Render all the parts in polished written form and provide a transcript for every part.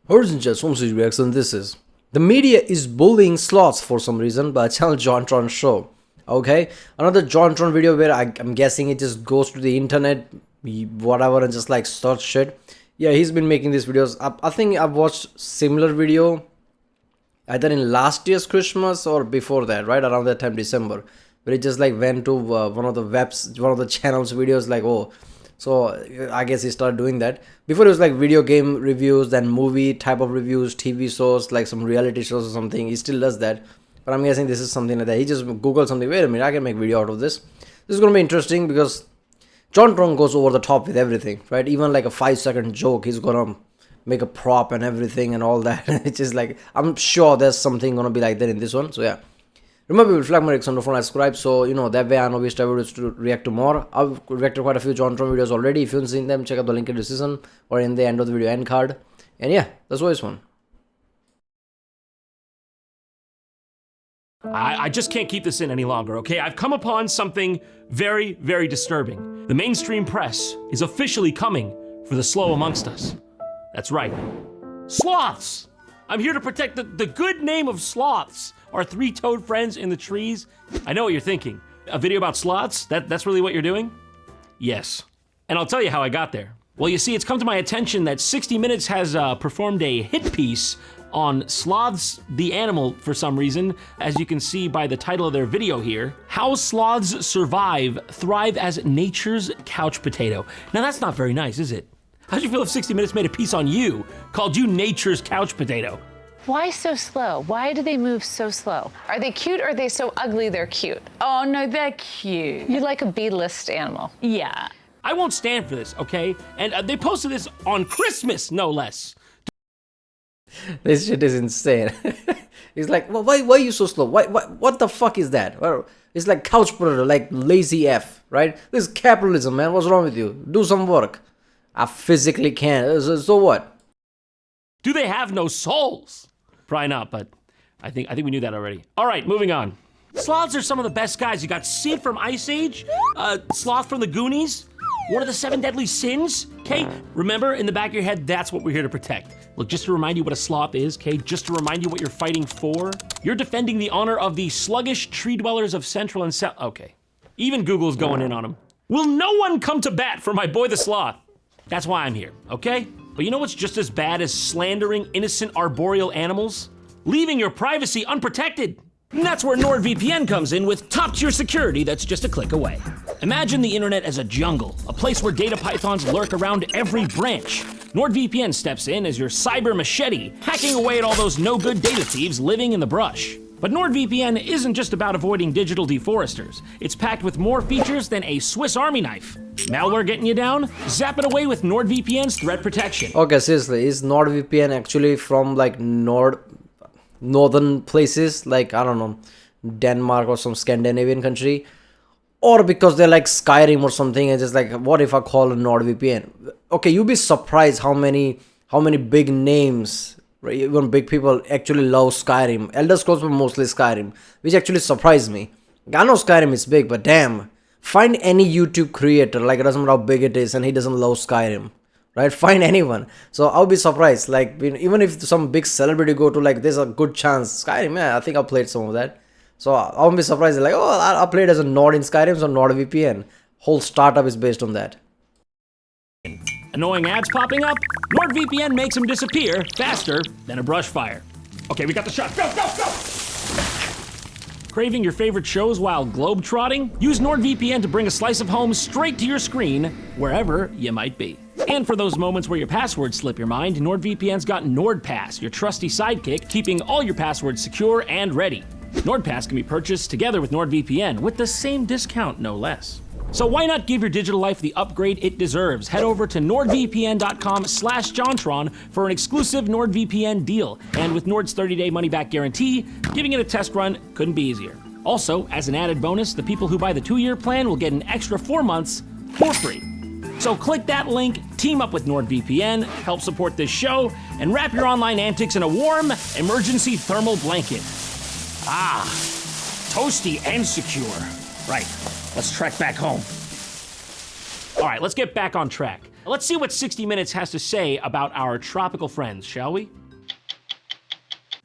Origin Chat, Homestead Reaction. This is the media is bullying sloths for some reason by channel JonTronShow. Okay, another JonTron video where I'm guessing it just goes to the internet, whatever, and just like search shit. Yeah, he's been making these videos. I think I've watched similar video either in last year's Christmas or before that, right around that time, December, where it just like went to one of the channels videos like, oh. So I guess he started doing that. Before it was like video game reviews, then movie type of reviews, TV shows, like some reality shows or something. He still does that. But I'm guessing this is something like that. He just Googled something. Wait a minute, I can make a video out of this. This is going to be interesting because JonTron goes over the top with everything, right? Even like a 5-second joke, he's going to make a prop and everything and all that. It's just like, I'm sure there's something going to be like that in this one. So yeah. Remember, flag my reaction on the phone, subscribe, so you know that way I know which type of videos to react to more. I've reacted quite a few JonTron videos already. If you haven't seen them, check out the link in the description or in the end of the video end card. And yeah, that's what it's one. I just can't keep this in any longer, okay? I've come upon something very, very disturbing. The mainstream press is officially coming for the slow amongst us. That's right. Sloths! I'm here to protect the good name of sloths, our three-toed friends in the trees. I know what you're thinking. A video about sloths? That's really what you're doing? Yes. And I'll tell you how I got there. Well, you see, it's come to my attention that 60 Minutes has performed a hit piece on sloths, the animal, for some reason, as you can see by the title of their video here. How Sloths Thrive as Nature's Couch Potato. Now that's not very nice, is it? How'd you feel if 60 Minutes made a piece on you, called you Nature's Couch Potato? Why so slow? Why do they move so slow? Are they cute or are they so ugly they're cute? Oh no, they're cute. You like a B-list animal. Yeah. I won't stand for this, okay? And they posted this on Christmas, no less. This shit is insane. He's like, well, why are you so slow? What the fuck is that? Well, it's like couch potato, like lazy F, right? This is capitalism, man. What's wrong with you? Do some work. I physically can't. So what? Do they have no souls? Probably not, but I think we knew that already. All right, moving on. Sloths are some of the best guys. You got Sid from Ice Age, Sloth from the Goonies, one of the 7 deadly sins, okay? Remember, in the back of your head, that's what we're here to protect. Look, just to remind you what a sloth is, okay? Just to remind you what you're fighting for. You're defending the honor of the sluggish tree dwellers of Central and South. Okay, even Google's going in on them. Will no one come to bat for my boy the sloth? That's why I'm here, okay? But you know what's just as bad as slandering innocent arboreal animals? Leaving your privacy unprotected. And that's where NordVPN comes in with top-tier security that's just a click away. Imagine the internet as a jungle, a place where data pythons lurk around every branch. NordVPN steps in as your cyber machete, hacking away at all those no-good data thieves living in the brush. But NordVPN isn't just about avoiding digital deforesters. It's packed with more features than a Swiss Army knife. Malware getting you down? Zap it away with NordVPN's threat protection. Okay, seriously, is NordVPN actually from like northern places, like I don't know, Denmark or some Scandinavian country, or because they're like Skyrim or something, and just like, what if I call a NordVPN? Okay, you'd be surprised how many big names, right, even big people actually love Skyrim. Elder Scrolls were mostly Skyrim, which actually surprised me. I know Skyrim is big, but damn, find any YouTube creator, like it doesn't matter how big it is, and he doesn't love Skyrim. Right, find anyone. So I'll be surprised. Like, even if some big celebrity go to, like, there's a good chance Skyrim. Yeah, I think I played some of that. So I'll be surprised. Like, oh, I played as a Nord in Skyrim, so NordVPN. Whole startup is based on that. Annoying ads popping up? NordVPN makes them disappear faster than a brush fire. Okay, we got the shot. Go, go, go! Craving your favorite shows while globe-trotting? Use NordVPN to bring a slice of home straight to your screen, wherever you might be. And for those moments where your passwords slip your mind, NordVPN's got NordPass, your trusty sidekick, keeping all your passwords secure and ready. NordPass can be purchased together with NordVPN, with the same discount, no less. So why not give your digital life the upgrade it deserves? Head over to nordvpn.com/JonTron for an exclusive NordVPN deal. And with Nord's 30-day money-back guarantee, giving it a test run couldn't be easier. Also, as an added bonus, the people who buy the 2-year plan will get an extra 4 months for free. So click that link, team up with NordVPN, help support this show, and wrap your online antics in a warm, emergency thermal blanket. Ah, toasty and secure. Right, let's trek back home. All right, let's get back on track. Let's see what 60 Minutes has to say about our tropical friends, shall we?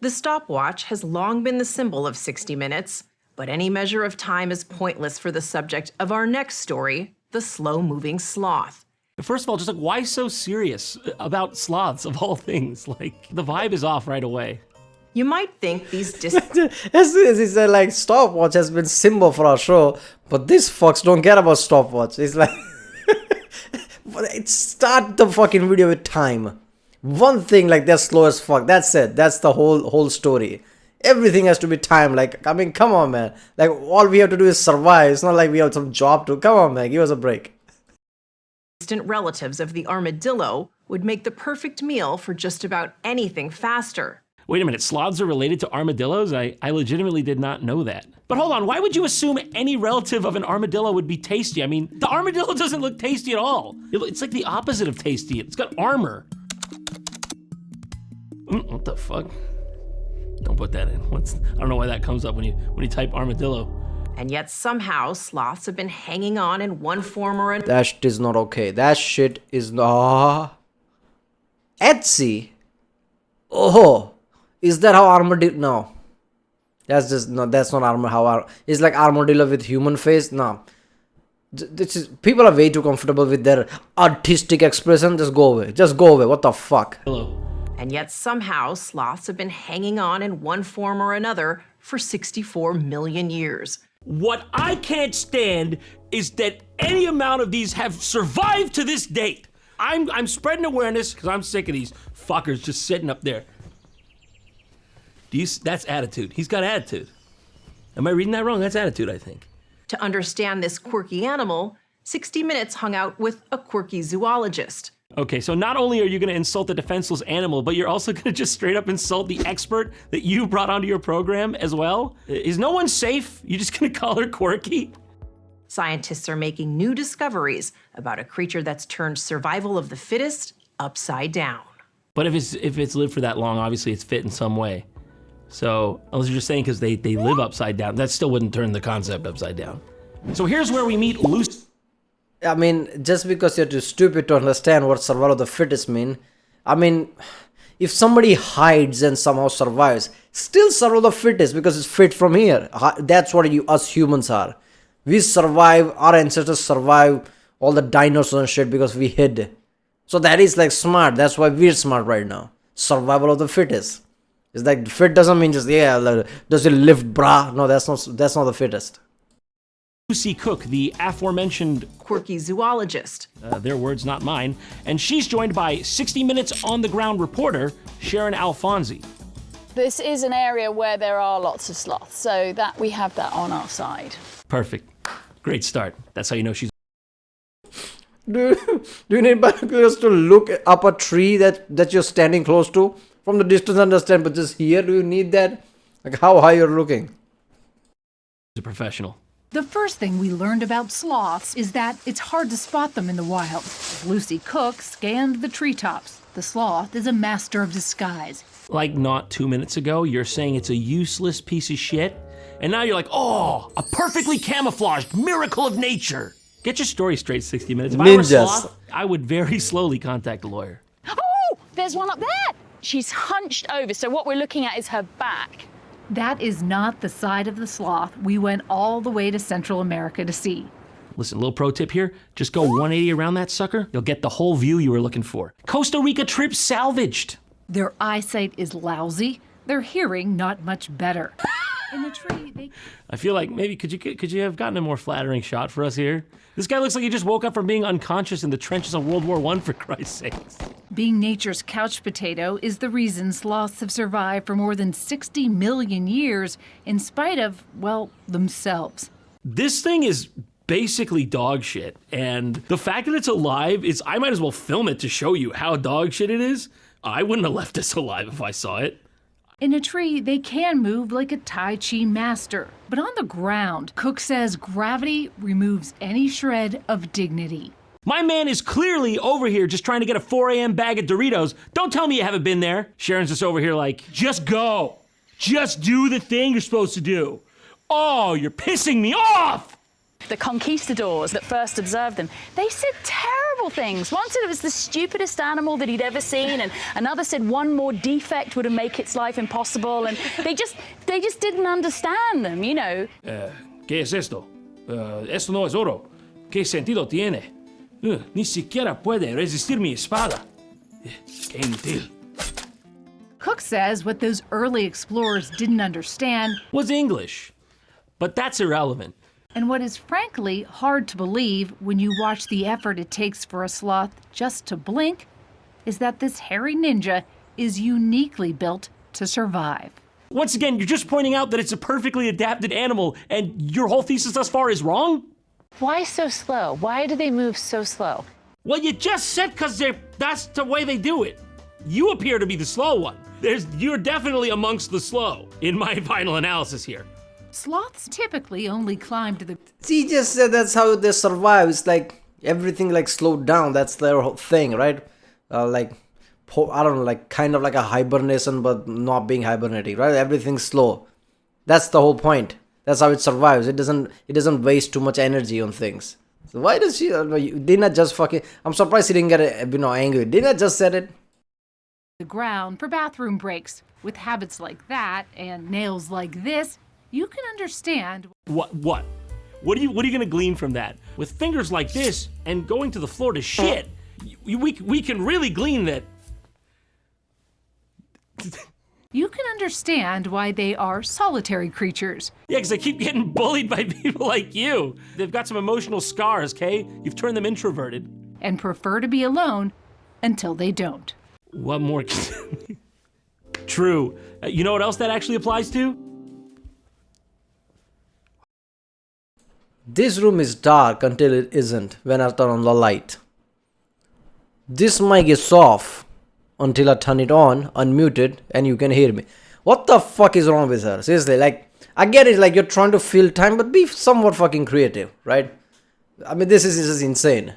The stopwatch has long been the symbol of 60 Minutes, but any measure of time is pointless for the subject of our next story, the slow-moving sloth. First of all, just like, why so serious about sloths of all things? Like, the vibe is off right away. You might think these As soon as he said, like, stopwatch has been symbol for our show, but these fucks don't care about stopwatch. It's like, start the fucking video with time. One thing, like, they're slow as fuck. That's it. That's the whole story. Everything has to be timed. Like, I mean, come on, man. Like, all we have to do is survive. It's not like we have some job to. Come on, man. Give us a break. distant relatives of the armadillo would make the perfect meal for just about anything faster. Wait a minute, sloths are related to armadillos? I legitimately did not know that. But hold on, why would you assume any relative of an armadillo would be tasty? I mean, the armadillo doesn't look tasty at all. It's like the opposite of tasty. It's got armor. What the fuck? Don't put that in. I don't know why that comes up when you type armadillo. And yet somehow sloths have been hanging on in one form or another. That shit is not okay. That shit is not. Etsy? Oh. Is that how armadillo? No. That's just no. That's not armor. It's like armadillo with human face. No. People are way too comfortable with their artistic expression. Just go away. Just go away. What the fuck? Hello. And yet somehow sloths have been hanging on in one form or another for 64 million years. What I can't stand is that any amount of these have survived to this date. I'm spreading awareness because I'm sick of these fuckers just sitting up there. That's attitude. He's got attitude. Am I reading that wrong? That's attitude, I think. To understand this quirky animal, 60 Minutes hung out with a quirky zoologist. Okay, so not only are you gonna insult the defenseless animal, but you're also gonna just straight up insult the expert that you brought onto your program as well? Is no one safe? You just gonna call her quirky? Scientists are making new discoveries about a creature that's turned survival of the fittest upside down. But if it's lived for that long, obviously it's fit in some way. So, unless you're just saying because they live upside down, that still wouldn't turn the concept upside down. So here's where we meet Lucy. I mean, just because you're too stupid to understand what survival of the fittest mean, I mean, if somebody hides and somehow survives, still survival of the fittest because it's fit from here. That's what us humans are. We survive, our ancestors survive all the dinosaurs and shit because we hid. So that is like smart. That's why we're smart right now. Survival of the fittest. It's like fit doesn't mean just, yeah, does it lift brah? No, that's not the fittest. Lucy Cook, the aforementioned Quirky zoologist. their words, not mine, and she's joined by 60 Minutes on-the-ground reporter, Sharon Alfonsi. This is an area where there are lots of sloths, so that we have that on our side. Perfect. Great start. That's how you know she's... Do you need binoculars to look up a tree that you're standing close to? From the distance, understand, but just here, do you need that? Like how high you're looking? a professional. The first thing we learned about sloths is that it's hard to spot them in the wild. Lucy Cook scanned the treetops. The sloth is a master of disguise. Like not 2 minutes ago, you're saying it's a useless piece of shit, and now you're like, oh, a perfectly camouflaged miracle of nature. Get your story straight, 60 Minutes. If I were a sloth, I would very slowly contact a lawyer. Oh, there's one up there. She's hunched over, so what we're looking at is her back. That is not the side of the sloth we went all the way to Central America to see. Listen, little pro tip here. Just go 180 around that sucker. You'll get the whole view you were looking for. Costa Rica trip salvaged. Their eyesight is lousy. Their hearing not much better. In the tree, I feel like maybe could you have gotten a more flattering shot for us here? This guy looks like he just woke up from being unconscious in the trenches of World War I, for Christ's sakes. Being nature's couch potato is the reason sloths have survived for more than 60 million years in spite of, well, themselves. This thing is basically dog shit, and the fact that it's alive is, I might as well film it to show you how dog shit it is. I wouldn't have left this alive if I saw it. In a tree, they can move like a Tai Chi master. But on the ground, Cook says gravity removes any shred of dignity. My man is clearly over here just trying to get a 4 a.m. bag of Doritos. Don't tell me you haven't been there. Sharon's just over here like, just go. Just do the thing you're supposed to do. Oh, you're pissing me off. The conquistadors that first observed them, they said terrible things. One said it was the stupidest animal that he'd ever seen, and another said one more defect would make its life impossible, and they just didn't understand them, you know. ¿Qué es esto? Esto no es oro. ¿Qué sentido tiene? Ni siquiera puede resistir mi espada. Qué inútil. Cook says what those early explorers didn't understand Was English. But that's irrelevant. and what is frankly hard to believe when you watch the effort it takes for a sloth just to blink is that this hairy ninja is uniquely built to survive. Once again, you're just pointing out that it's a perfectly adapted animal, and your whole thesis thus far is wrong? Why so slow? Why do they move so slow? Well, you just said that's the way they do it. You appear to be the slow one. You're definitely amongst the slow, in my final analysis here. Sloths typically only climb to the She just said that's how they survive. It's like everything like slowed down. That's their whole thing, right? I don't know, like kind of like a hibernation, but not being hibernating, right? Everything's slow. That's the whole point. That's how it survives. It doesn't waste too much energy on things. So why does she? Dina just fucking. I'm surprised she didn't get angry. Dina just said it. ground for bathroom breaks. With habits like that and nails like this, you can understand. What? What are you gonna glean from that? With fingers like this and going to the floor to shit, we can really glean that. You can understand why they are solitary creatures. Yeah, because I keep getting bullied by people like you. They've got some emotional scars, Kay. You've turned them introverted. And prefer to be alone until they don't. What more? True. You know what else that actually applies to? This room is dark until it isn't when I turn on the light. This mic is off until I turn it on, unmuted, and you can hear me. What the fuck is wrong with her? Seriously, like, I get it, like, you're trying to fill time, but be somewhat fucking creative, right? I mean, this is just insane.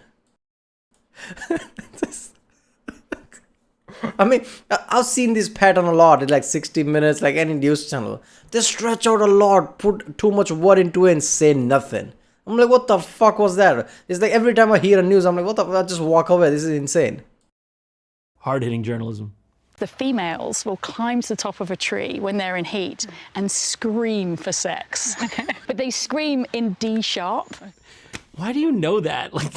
I mean, I've seen this pattern a lot in like 60 minutes, like any news channel. They stretch out a lot, put too much word into it and say nothing. I'm like, what the fuck was that? It's like every time I hear a news, I'm like, what the fuck? I just walk away. This is insane. Hard-hitting journalism. The females will climb to the top of a tree when they're in heat and scream for sex. But they scream in D sharp. Why do you know that? Like,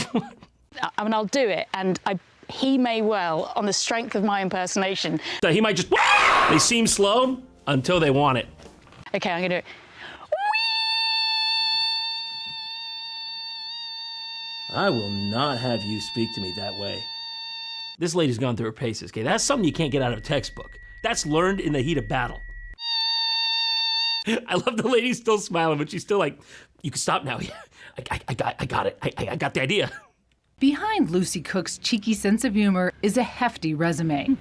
I mean, I'll do it, and he may well, on the strength of my impersonation. he might just. They seem slow until they want it. Okay, I'm gonna do it. I will not have you speak to me that way. This lady's gone through her paces, okay? That's something you can't get out of a textbook. That's learned in the heat of battle. I love the lady still smiling, but she's still like, you can stop now. I got it. I got the idea. Behind Lucy Cook's cheeky sense of humor is a hefty resume.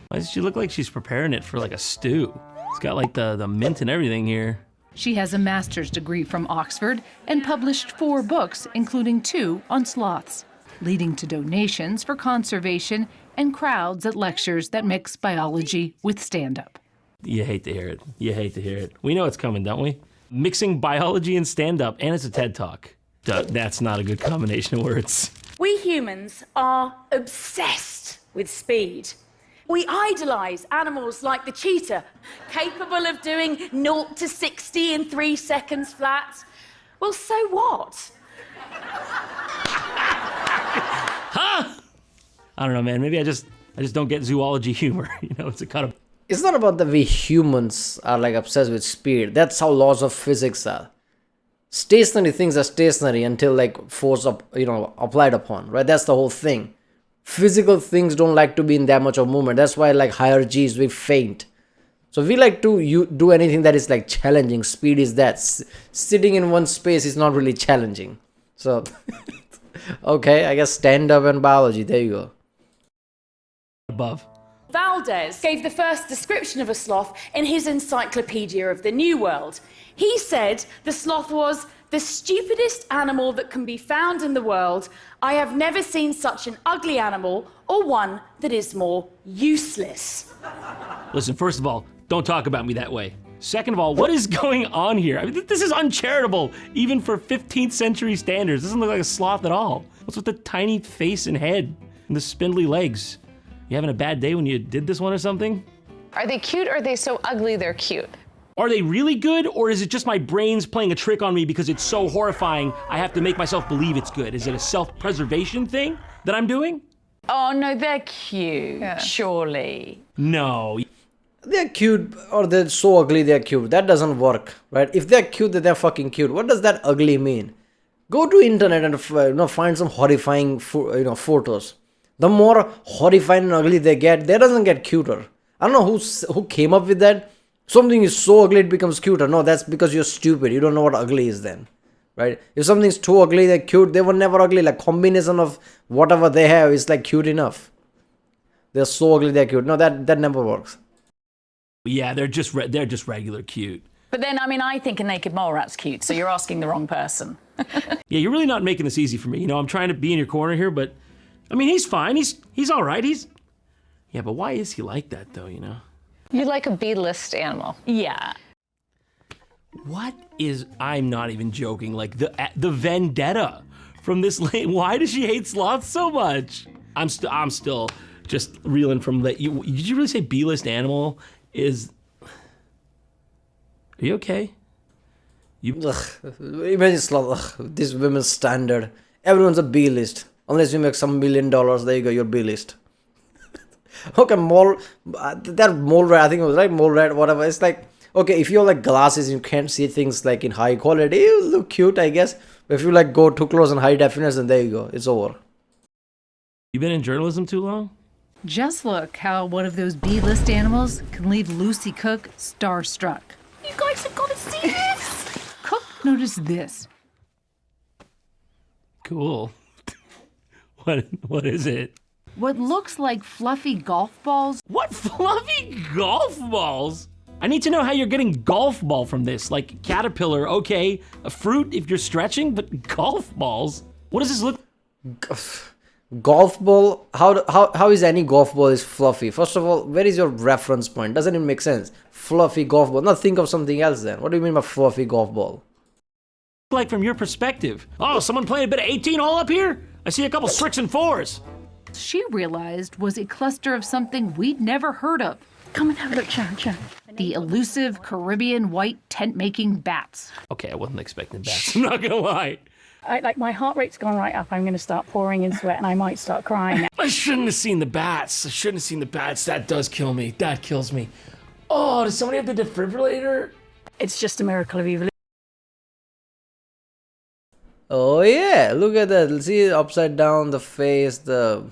Why does she look like she's preparing it for like a stew? It's got like the mint and everything here. She has a master's degree from Oxford and published 4 books, including 2 on sloths, leading to donations for conservation and crowds at lectures that mix biology with stand-up. You hate to hear it. You hate to hear it. We know it's coming, don't we? Mixing biology and stand-up, and it's a TED Talk. That's not a good combination of words. We humans are obsessed with speed. We idolize animals like the cheetah, capable of doing 0 to 60 in 3 seconds flat. Well, so what? Huh? I don't know, man. Maybe I just don't get zoology humor. You know, it's a kind of. It's not about the way humans are like obsessed with speed. That's how laws of physics are. Stationary things are stationary until like force applied upon, right? That's the whole thing. Physical things don't like to be in that much of movement. That's why like higher G's we faint. So we like to do anything that is like challenging. Speed is that. Sitting in one space is not really challenging. So okay, I guess stand up and biology. There you go. Above. Valdez gave the first description of a sloth in his Encyclopedia of the New World. He said the sloth was the stupidest animal that can be found in the world. I have never seen such an ugly animal or one that is more useless. Listen, first of all, don't talk about me that way. Second of all, what is going on here? I mean, this is uncharitable, even for 15th century standards. This doesn't look like a sloth at all. What's with the tiny face and head and the spindly legs? You having a bad day when you did this one or something? Are they cute or are they so ugly they're cute? Are they really good, or is it just my brain's playing a trick on me because it's so horrifying I have to make myself believe it's good? Is it a self-preservation thing that I'm doing? Oh no, they're cute, surely. No. They're cute or they're so ugly they're cute. That doesn't work, right? If they're cute, then they're fucking cute. What does that ugly mean? Go to internet and find some horrifying photos. The more horrifying and ugly they doesn't get cuter. I don't know who came up with that. Something is so ugly it becomes cuter. No, that's because you're stupid. You don't know what ugly is then, right? If something's too ugly, they're cute. They were never ugly. Like combination of whatever they have is like cute enough. They're so ugly they're cute. No, that never works. Yeah, they're just regular cute. But then, I mean, I think a naked mole rat's cute, so you're asking the wrong person. Yeah, you're really not making this easy for me. You know, I'm trying to be in your corner here, but I mean, he's fine. He's all right. Yeah, but why is he like that though? You know. You like a B-list animal. Yeah. What is? I'm not even joking. Like the vendetta from this lady. Why does she hate sloths so much? I'm still just reeling from that. Did you really say B-list animal is? Are you okay? Imagine sloth. This women's standard. Everyone's a B-list. Unless you make some $1 million, there you go. You're B-list. Okay, that mole rat, I think it was right, mole rat, whatever. It's like, okay, if you have like glasses, you can't see things like in high quality, you look cute, I guess. But if you like go too close in high definition, there you go, it's over. You been in journalism too long? Just look how one of those B-list animals can leave Lucy Cook starstruck. You guys have got to see this. Cook noticed this. Cool. What is it? What looks like fluffy golf balls. What fluffy golf balls? I need to know how you're getting golf ball from this. Like caterpillar, okay, a fruit if you're stretching, but golf balls? What does this look? Golf ball? How is any golf ball is fluffy? First of all, where is your reference point? Doesn't even make sense. Fluffy golf ball. Now think of something else then. What do you mean by fluffy golf ball? Like from your perspective. Oh, someone playing a bit of 18 hole up here? I see a couple 6 and 4s. She realized was a cluster of something we'd never heard of. Come and have a look, Sharon. The elusive Caribbean white tent-making bats. Okay, I wasn't expecting bats. I'm not gonna lie. My heart rate's gone right up. I'm going to start pouring in sweat and I might start crying. I shouldn't have seen the bats. That does kill me. That kills me. Oh, does somebody have the defibrillator? It's just a miracle of evolution. Oh yeah, look at that. See, upside down, the face, the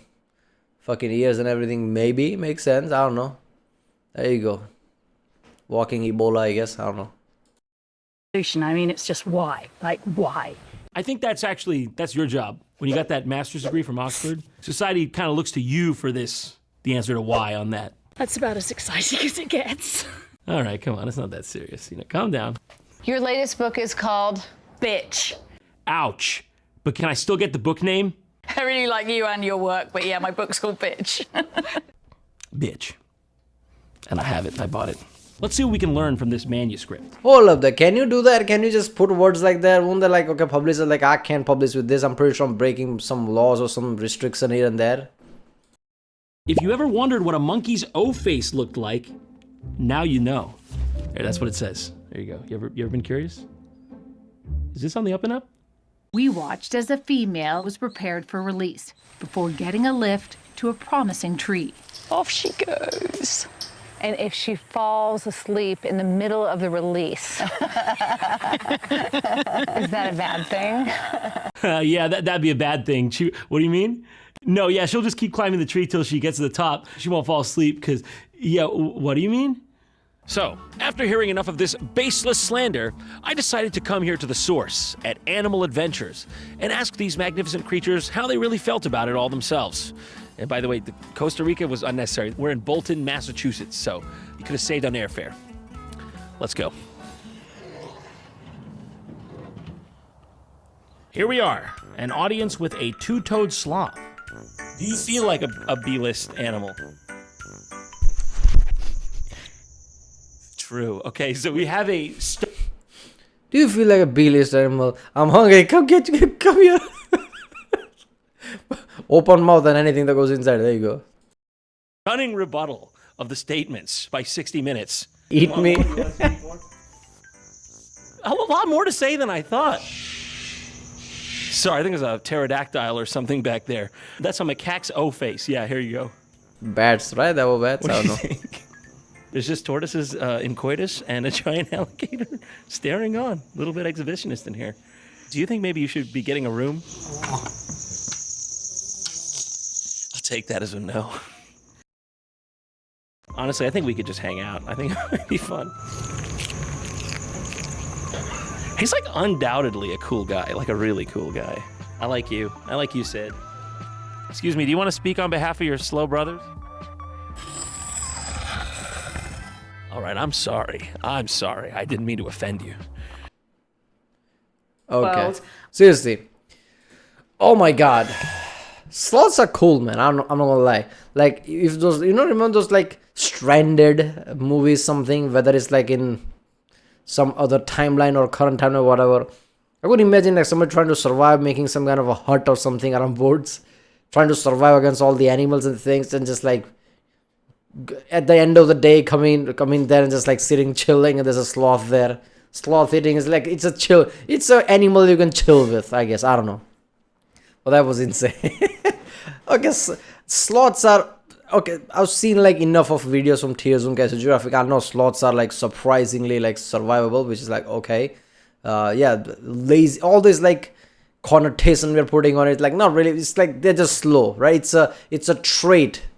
fucking ears and everything. Maybe makes sense. I don't know. There you go. Walking Ebola, I guess. I don't know. I mean, it's just why? Like, why? I think that's your job. When you got that master's degree from Oxford, society kind of looks to you for the answer to why on that. That's about as exciting as it gets. All right, come on. It's not that serious. Calm down. Your latest book is called Bitch. Ouch. But can I still get the book name? I really like you and your work, but yeah, my book's called Bitch. Bitch. And I have it. I bought it. Let's see what we can learn from this manuscript. Hold up there. Can you do that? Can you just put words like that? Won't they like, okay, publisher, like, I can't publish with this. I'm pretty sure I'm breaking some laws or some restriction here and there. If you ever wondered what a monkey's O-face looked like, now you know. There, that's what it says. There you go. You ever been curious? Is this on the up and up? We watched as a female was prepared for release before getting a lift to a promising tree. Off she goes. And if she falls asleep in the middle of the release, is that a bad thing? Yeah, that'd be a bad thing. What do you mean? No, yeah, she'll just keep climbing the tree till she gets to the top. She won't fall asleep because, yeah, what do you mean? So, after hearing enough of this baseless slander, I decided to come here to the source at Animal Adventures and ask these magnificent creatures how they really felt about it all themselves. And by the way, the Costa Rica was unnecessary. We're in Bolton, Massachusetts, so you could have saved on airfare. Let's go. Here we are, an audience with a two-toed sloth. Do you feel like a B-list animal? true. Okay, so we have a... Do you feel like a B-list animal? I'm hungry. Come here. Open mouth and anything that goes inside. There you go. stunning rebuttal of the statements by 60 Minutes. Eat me. A lot more to say than I thought. Sorry, I think there's a pterodactyl or something back there. That's a macaque's O face. Yeah, here you go. Bats, right? That were bats? What I do don't you know. think? There's just tortoises in coitus and a giant alligator staring on. A little bit exhibitionist in here. Do you think maybe you should be getting a room? I'll take that as a no. Honestly, I think we could just hang out. I think it would be fun. He's like undoubtedly a cool guy, like a really cool guy. I like you. I like you, Sid. Excuse me, do you want to speak on behalf of your slow brothers? All right, I'm sorry. I'm sorry. I didn't mean to offend you. Okay. World. Seriously. Oh my god. Sloths are cool, man. I'm not gonna lie. Like, if those, remember those like Stranded movies, something, whether it's like in some other timeline or current timeline or whatever. I could imagine like somebody trying to survive, making some kind of a hut or something around boards, trying to survive against all the animals and things, and just like at the end of the day coming there and just like sitting chilling, and there's a sloth there. Sloth eating is like, it's an animal you can chill with, I guess. I don't know. Well, that was insane. Okay, sloths are okay. I've seen like enough of videos from Tier Zone Caso Geographic. I know sloths are like surprisingly like survivable, which is like okay. Yeah, lazy, all this like connotation we're putting on it, like not really. It's like they're just slow, right? It's a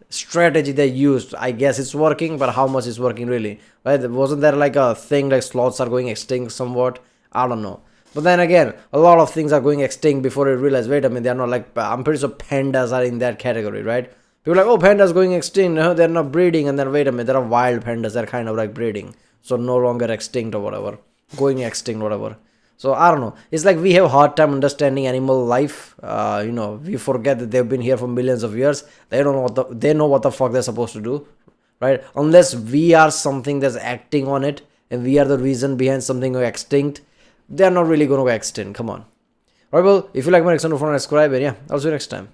strategy they used. I guess it's working, but how much is working really, right? Wasn't there like a thing like sloths are going extinct somewhat? I don't know. But then again, a lot of things are going extinct before you realize, wait a minute, they're not like, I'm pretty sure pandas are in that category, right? People are like, oh, pandas going extinct, no, they're not breeding, and then wait a minute, there are wild pandas, they're kind of like breeding, so no longer extinct or whatever, going extinct, whatever. So I don't know, it's like we have a hard time understanding animal life. We forget that they've been here for millions of years. They don't know they know what the fuck they're supposed to do, right? Unless we are something that's acting on it, and we are the reason behind something going extinct, they're not really going to go extinct. Come on. Alright, well, if you like my next one, don't forget to subscribe, and yeah, I'll see you next time.